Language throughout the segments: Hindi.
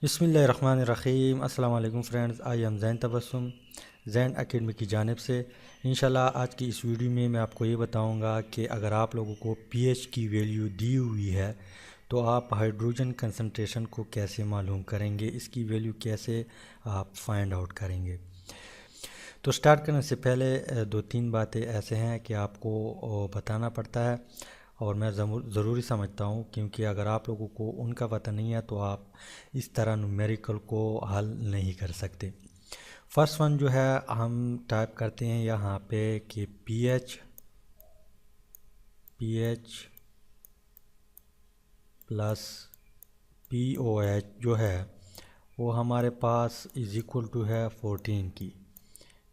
बिस्मिल्लाहिर्रहमानिर्रहीम। अस्सलाम वालेकुम friends, I am Jain Tabassum Jain academy की जानिब से। इंशाल्लाह आज की इस वीडियो में मैं आपको ये बताऊंगा कि अगर आप लोगों को पीएच की वैल्यू दी हुई है तो आप हाइड्रोजन कंसंट्रेशन को कैसे मालूम करेंगे, इसकी वैल्यू कैसे आप फाइंड आउट करेंगे। तो स्टार्ट करने से पहले दो तीन बातें ऐसे हैं कि आपको बताना पड़ता है और मैं ज़रूरी समझता हूँ, क्योंकि अगर आप लोगों को उनका पता नहीं है तो आप इस तरह न्यूमेरिकल को हल नहीं कर सकते। फर्स्ट वन जो है हम टाइप करते हैं यहाँ पे कि पीएच प्लस पीओएच जो है वो हमारे पास इज़ इक्वल टू है 14 की।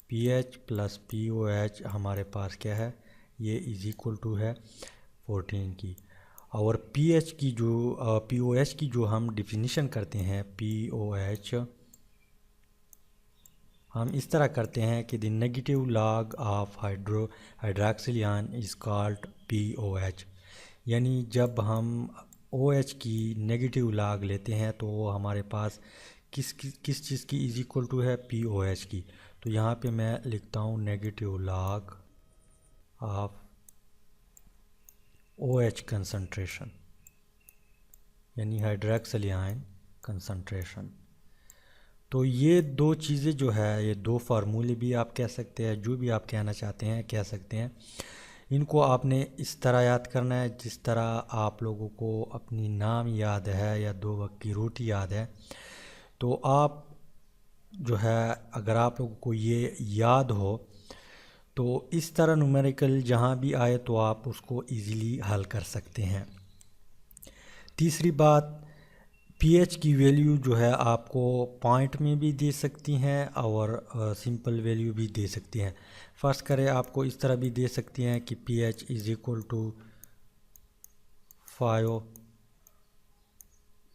पीएच प्लस पीओएच हमारे पास क्या है, ये इज़ इक्वल टू है 14 की। और पीएच की जो पीओएच की जो हम डिफिनीशन करते हैं, पीओएच हम इस तरह करते हैं कि the negative log of hydroxyl ion is called pOH. यानी जब हम OH की नेगेटिव लॉग लेते हैं तो वो हमारे पास किस चीज़ की इज़ इक्वल टू है, पीओएच की। तो यहाँ पे मैं लिखता हूँ negative log of OH concentration, यानी हाइड्रोक्सिल आयन कंसंट्रेशन। तो ये दो चीज़ें जो है, ये दो फार्मूले भी आप कह सकते हैं, जो भी आप कहना चाहते हैं कह सकते हैं। इनको आपने इस तरह याद करना है जिस तरह आप लोगों को अपनी नाम याद है या दो वक्त की रोटी याद है। तो आप जो है, अगर आप लोगों को ये याद हो तो इस तरह न्यूमेरिकल जहाँ भी आए तो आप उसको इजीली हल कर सकते हैं। तीसरी बात, पीएच की वैल्यू जो है आपको पॉइंट में भी दे सकती हैं और सिंपल वैल्यू भी दे सकती हैं। फर्स्ट करें, आपको इस तरह भी दे सकती हैं कि पीएच इज़ इक्वल टू 5,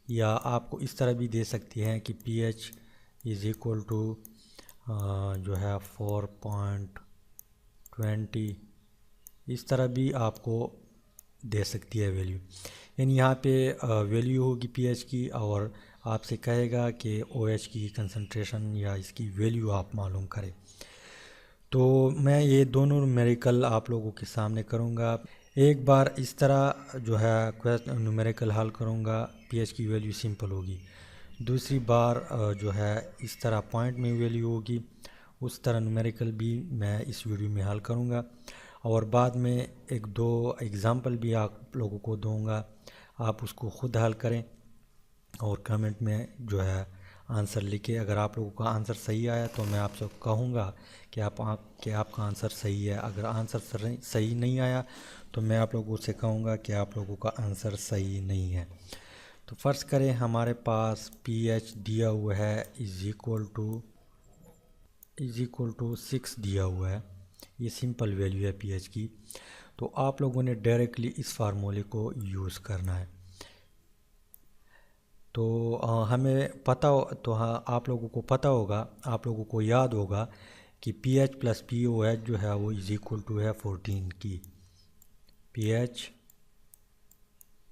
या आपको इस तरह भी दे सकती हैं कि पीएच इज़ इक्वल टू जो है 4.20। इस तरह भी आपको दे सकती है वैल्यू। यानी यहाँ पे वैल्यू होगी पीएच की और आपसे कहेगा कि ओएच की कंसंट्रेशन या इसकी वैल्यू आप मालूम करें। तो मैं ये दोनों न्यूमेरिकल आप लोगों के सामने करूँगा। एक बार इस तरह जो है न्यूमेरिकल हल करूँगा, पीएच की वैल्यू सिंपल होगी। दूसरी बार जो है इस तरह पॉइंट में वैल्यू होगी, उस तरह न्यूमेरिकल भी मैं इस वीडियो में हल करूँगा और बाद में एक दो एग्ज़ाम्पल भी आप लोगों को दूँगा, आप उसको ख़ुद हल करें और कमेंट में जो है आंसर लिखे। अगर आप लोगों का आंसर सही आया तो मैं आपसे कहूँगा कि आपका आंसर सही है। अगर आंसर सही नहीं आया तो मैं आप लोगों से कहूँगा कि आप लोगों का आंसर सही नहीं है। तो फ़र्ज़ करें हमारे पास पीएच दिया हुआ है इज़ इक्वल टू 6 दिया हुआ है। ये सिंपल वैल्यू है पीएच की। तो आप लोगों ने डायरेक्टली इस फार्मूले को यूज़ करना है। तो हमें पता हो तो हाँ, आप लोगों को पता होगा, आप लोगों को याद होगा कि पीएच प्लस पीओएच जो है वो इज़ इक्वल टू है 14 की। PH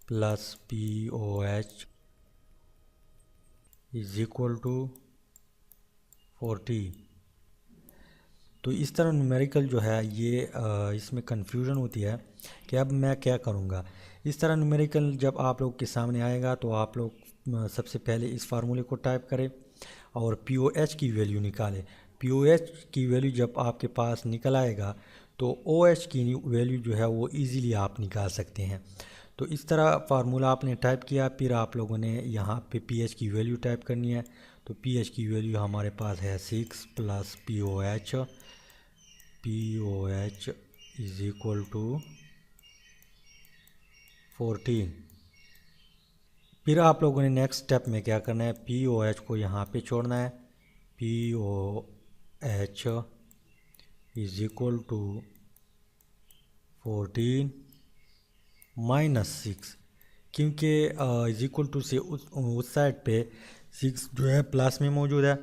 plus pOH is equal to 14। तो इस तरह न्यूमेरिकल जो है ये इसमें कन्फ्यूजन होती है कि अब मैं क्या करूँगा। इस तरह न्यूमेरिकल जब आप लोग के सामने आएगा तो आप लोग सबसे पहले इस फार्मूले को टाइप करें और पीओएच की वैल्यू निकालें। पीओएच की वैल्यू जब आपके पास निकल आएगा तो ओएच की वैल्यू जो है वो इजीली आप निकाल सकते हैं। तो इस तरह फार्मूला आपने टाइप किया, फिर आप लोगों ने यहाँ पे पीएच की वैल्यू टाइप करनी है। तो पीएच की वैल्यू हमारे पास है 6 plus pOH is equal to 14। फिर आप लोगों ने नेक्स्ट स्टेप में क्या करना है, पीओएच को यहाँ पे छोड़ना है। POH is equal to 14 minus 6, क्योंकि इज़ इक्वल टू से उस साइड पे 6 जो है प्लस में मौजूद है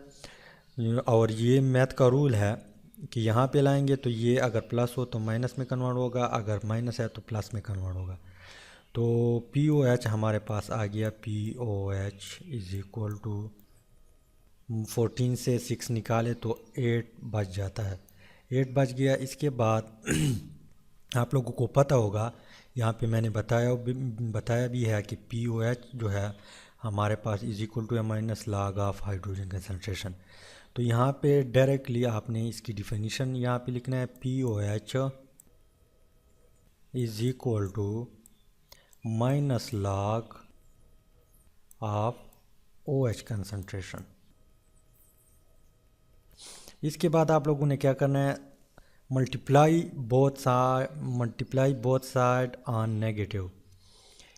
और ये मैथ का रूल है कि यहाँ पे लाएंगे तो ये अगर प्लस हो तो माइनस में कन्वर्ट होगा, अगर माइनस है तो प्लस में कन्वर्ट होगा। तो POH हमारे पास आ गया, POH इज़ इक्वल टू 14 से 6 निकाले तो 8 बच जाता है, 8 बच गया। इसके बाद आप लोगों को पता होगा, यहाँ पे मैंने बताया भी है कि POH जो है हमारे पास is equal to minus log of hydrogen concentration. तो यहाँ पे डायरेक्टली आपने इसकी डिफिनीशन यहाँ पे लिखना है, POH is equal to minus log of OH concentration. इसके बाद आप लोगों ने क्या करना है, multiply both side on negative,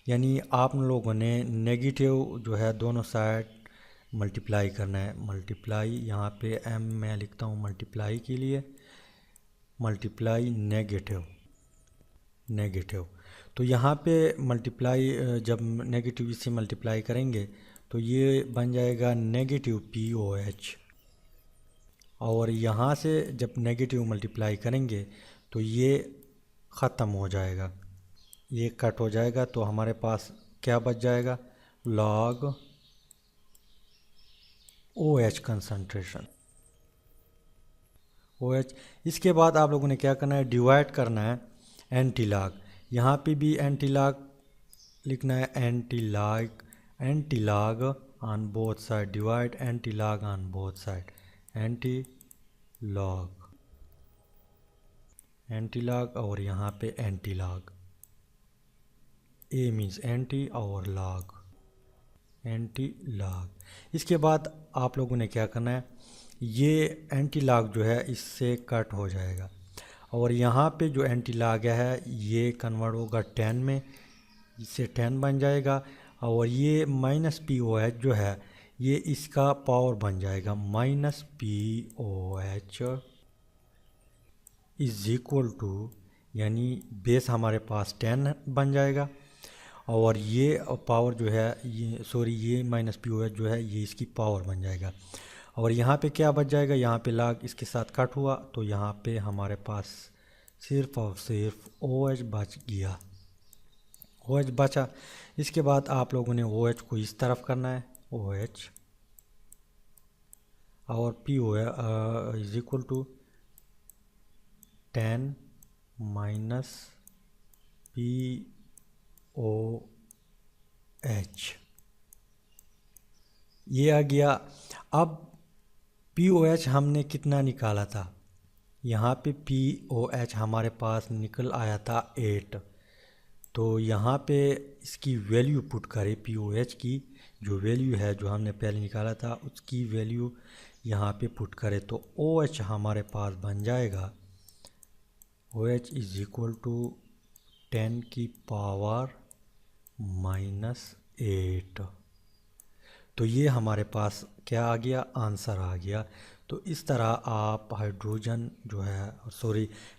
यानी आप लोगों ने नेगेटिव जो है दोनों साइड मल्टीप्लाई करना है। मल्टीप्लाई यहाँ पे m मैं लिखता हूँ मल्टीप्लाई के लिए, मल्टीप्लाई नेगेटिव। तो यहाँ पे मल्टीप्लाई जब नेगेटिव से मल्टीप्लाई करेंगे तो ये बन जाएगा नेगेटिव POH, और यहाँ से जब नेगेटिव मल्टीप्लाई करेंगे तो ये ख़त्म हो जाएगा, ये कट हो जाएगा। तो हमारे पास क्या बच जाएगा, log OH कंसंट्रेशन, OH। इसके बाद आप लोगों ने क्या करना है, डिवाइड करना है एंटी लॉग। यहाँ पे भी एंटी लॉग लिखना है, anti log on both side, divide anti log on both side, anti log और यहाँ पे एंटी लॉग, ए मीन्स एंटी और लॉग, एंटी लॉग। इसके बाद आप लोगों ने क्या करना है, ये एंटी लॉग जो है इससे कट हो जाएगा, और यहाँ पे जो एंटी लॉग है ये कन्वर्ट होगा 10 में, इससे 10 बन जाएगा, और ये माइनस POH जो है ये इसका पावर बन जाएगा, minus POH is equal to, यानी बेस हमारे पास 10 बन जाएगा, और ये पावर जो है ये माइनस POH जो है ये इसकी पावर बन जाएगा। और यहाँ पे क्या बच जाएगा, यहाँ पे log इसके साथ कट हुआ तो यहाँ पे हमारे पास सिर्फ और सिर्फ OH बच गया, OH बचा। इसके बाद आप लोगों ने OH को इस तरफ करना है, OH और POH is equal to 10 minus POH, ये आ गया। अब POH हमने कितना निकाला था, यहाँ पे POH हमारे पास निकल आया था 8, तो यहाँ पे इसकी वैल्यू पुट करें, POH की जो वैल्यू है जो हमने पहले निकाला था उसकी वैल्यू यहाँ पे पुट करें, तो OH हमारे पास बन जाएगा, OH इज इक्वल टू 10 की पावर -8। तो ये हमारे पास क्या आ गया, आंसर आ गया। तो इस तरह आप हाइड्रोजन जो है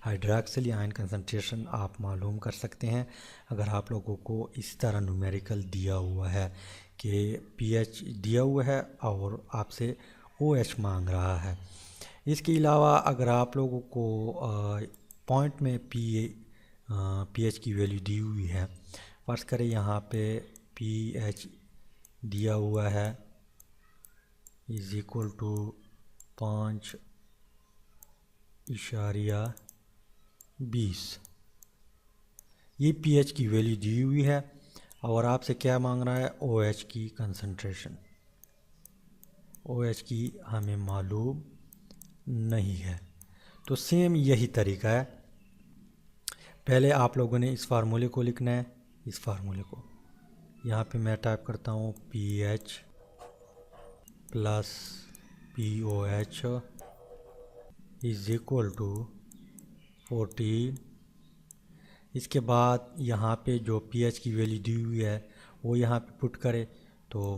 हाइड्रोक्सिल आयन कंसंट्रेशन आप मालूम कर सकते हैं, अगर आप लोगों को इस तरह न्यूमेरिकल दिया हुआ है कि pH दिया हुआ है और आपसे OH मांग रहा है। इसके अलावा अगर आप लोगों को पॉइंट में pH की वैल्यू दी हुई है, फर्ज करें यहाँ पे pH दिया हुआ है इज़ इक्वल टू 5.20, ये pH की वैल्यू दी हुई है और आपसे क्या मांग रहा है, OH की कंसंट्रेशन। OH की हमें मालूम नहीं है, तो सेम यही तरीका है। पहले आप लोगों ने इस फार्मूले को लिखना है, इस फार्मूले को यहाँ पे मैं टाइप करता हूँ pH plus POH is equal to 14। इसके बाद यहाँ पे जो pH की वैल्यू दी हुई है वो यहाँ पे पुट करें, तो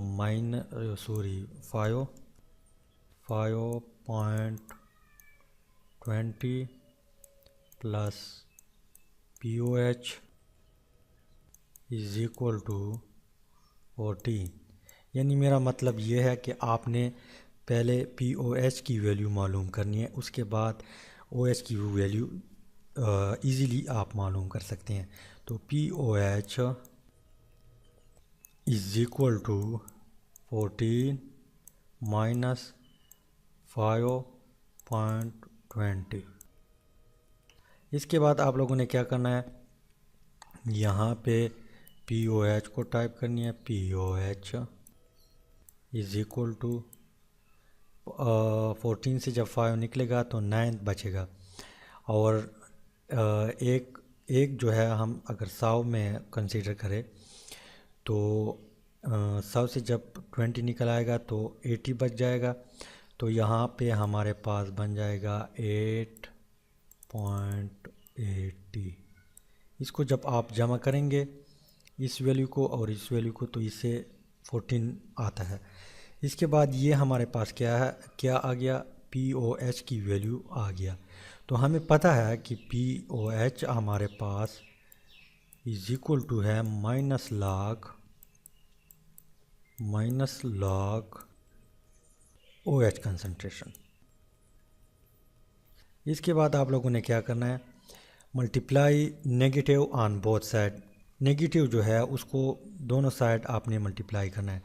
5.20 plus POH is equal to 14। यानी मेरा मतलब ये है कि आपने पहले POH की वैल्यू मालूम करनी है, उसके बाद OH की वैल्यू इजीली आप मालूम कर सकते हैं। तो POH is equal to 14 minus 5.20। इसके बाद आप लोगों ने क्या करना है, यहाँ पे POH को टाइप करनी है। POH इज इक्वल टू 14 से जब 5 निकलेगा तो 9 बचेगा, और एक जो है हम अगर 100 में कंसीडर करें तो 100 से जब 20 निकल आएगा तो 80 बच जाएगा। तो यहाँ पे हमारे पास बन जाएगा 8.80। इसको जब आप जमा करेंगे इस वैल्यू को और इस वैल्यू को तो इससे 14 आता है। इसके बाद ये हमारे पास क्या है, क्या आ गया, POH की वैल्यू आ गया। तो हमें पता है कि POH हमारे पास इज इक्वल टू है माइनस लॉग OH कंसंट्रेशन। इसके बाद आप लोगों ने क्या करना है, multiply negative on both side. Negative जो है उसको दोनों साइड आपने मल्टीप्लाई करना है।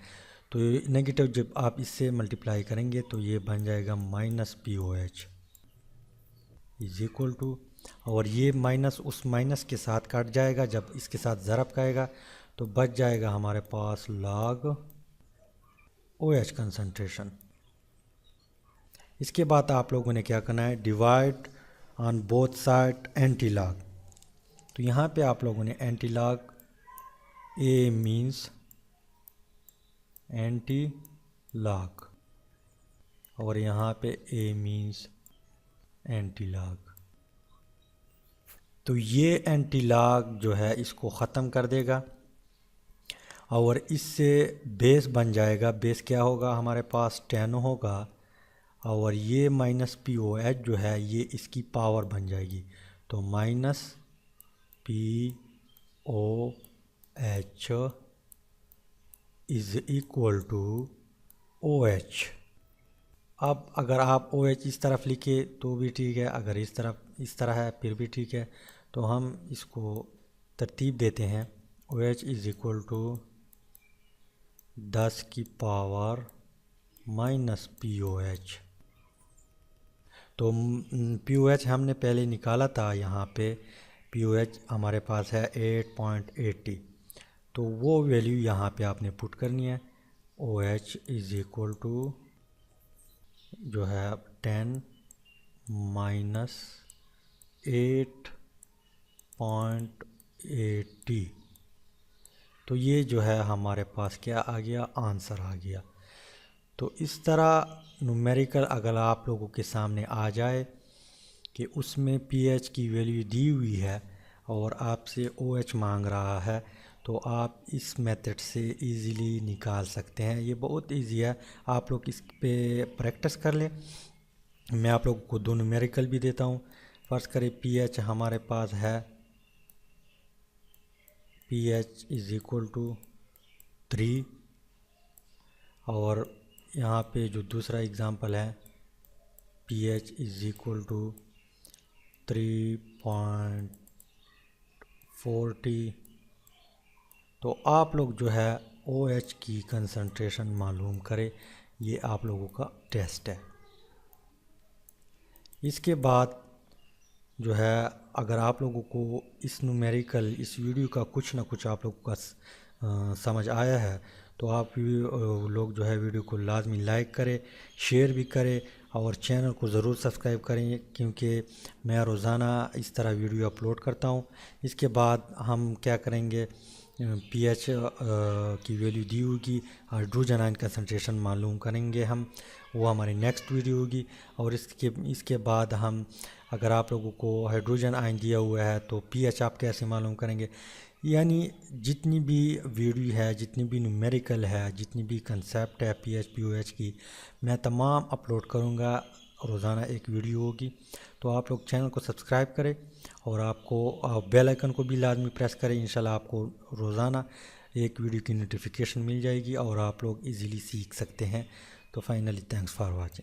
तो नेगेटिव जब आप इससे मल्टीप्लाई करेंगे तो ये बन जाएगा minus POH is equal to, और ये माइनस उस माइनस के साथ काट जाएगा, जब इसके साथ ज़रब खाएगा तो बच जाएगा हमारे पास लॉग OH कंसंट्रेशन। इसके बाद आप लोगों ने क्या करना है, divide on both side anti log. तो यहाँ पे आप लोगों ने anti log, A means anti log, और यहाँ पे A मीन्स एंटी लॉग। तो ये एंटी लॉग जो है इसको ख़त्म कर देगा और इससे बेस बन जाएगा। बेस क्या होगा, हमारे पास 10 होगा, और ये माइनस POH जो है ये इसकी पावर बन जाएगी। तो minus POH is equal to OH। अब अगर आप OH इस तरफ लिखे तो भी ठीक है, अगर इस तरह है फिर भी ठीक है। तो हम इसको तरतीब देते हैं। OH इज़ इक्वल टू 10 की पावर माइनस POH। तो POH हमने पहले निकाला था, यहाँ पे POH हमारे पास है 8.80। तो वो वैल्यू यहाँ पे आपने पुट करनी है। OH इज़ इक्वल टू जो है 10 माइनस 8.80। तो ये जो है हमारे पास क्या आ गया, आंसर आ गया। तो इस तरह न्यूमेरिकल अगर आप लोगों के सामने आ जाए कि उसमें PH की वैल्यू दी हुई है और आपसे OH मांग रहा है, तो आप इस मेथड से इजीली निकाल सकते हैं। ये बहुत इजी है, आप लोग इस पे प्रैक्टिस कर लें। मैं आप लोगों को दो न्यूमेरिकल भी देता हूँ। फ़र्ज़ करें PH हमारे पास है, PH इज़ इक्वल टू 3, और यहाँ पे जो दूसरा एग्ज़ाम्पल है PH इज़ इक्वल टू 3.40। तो आप लोग जो है OH की कंसंट्रेशन मालूम करें, ये आप लोगों का टेस्ट है। इसके बाद जो है अगर आप लोगों को इस न्यूमेरिकल इस वीडियो का कुछ ना कुछ आप लोगों का समझ आया है, तो आप लोग जो है वीडियो को लाजमी लाइक करें, शेयर भी करें और चैनल को ज़रूर सब्सक्राइब करें, क्योंकि मैं रोज़ाना इस तरह वीडियो अपलोड करता हूं। इसके बाद हम क्या करेंगे, PH की वैल्यू दी होगी, हाइड्रोजन आयन कंसंट्रेशन मालूम करेंगे हम, वो हमारी नेक्स्ट वीडियो होगी। और इसके बाद हम अगर आप लोगों को हाइड्रोजन आयन दिया हुआ है तो PH आप कैसे मालूम करेंगे। यानी जितनी भी वीडियो है, जितनी भी न्यूमेरिकल है, जितनी भी कंसेप्ट है PH POH की, मैं तमाम अपलोड करूँगा। रोज़ाना एक वीडियो होगी। तो आप लोग चैनल को सब्सक्राइब करें और आपको बेल आइकन को भी लाजमी प्रेस करें। इंशाल्लाह आपको रोज़ाना एक वीडियो की नोटिफिकेशन मिल जाएगी और आप लोग इजीली सीख सकते हैं। तो फाइनली थैंक्स फॉर वाचिंग।